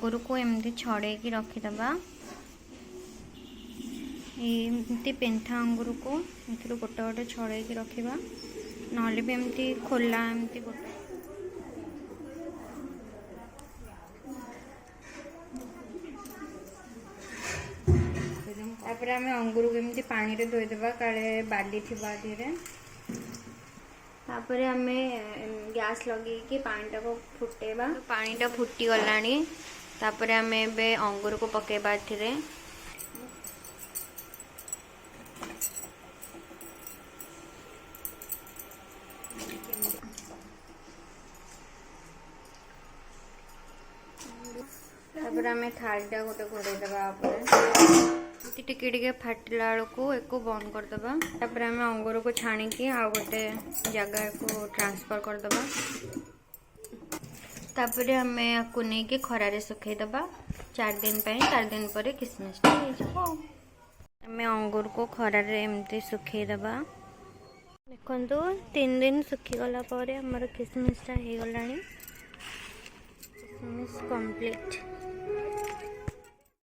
अंगूर को एमती छड़े की रखीदबा। एमती पेंथा अंगूर को गोटे गोटे छड़े की रखा ना भी एमती खोला एमती गोटे तापर आम अंगूर को एमती पानी रे धोईदेबा काले बाली थी धीरे। तापर आम गैस लगे पानीटा को फुटेबा। पानीटा फुटी गलानी तापर आम ए अंगूर को पकेबा एथिरे। तापर आम थालीटा गोटे घोड़े देवा टिके टिके फाटिला को एक बंद करदबा। तापर आम अंगूर को छाणिकी आ गोटे जगह को ट्रांसफर करदबा। तापर आम आपको नहीं खरारे सुखईदबा 4 दिन पर। 4 दिन पर किसमिसटा आम अंगूर को खरारे एमती सुखईदबा। देखो 3 दिन सुखीगला आमर किसमिसटा हो गलानी।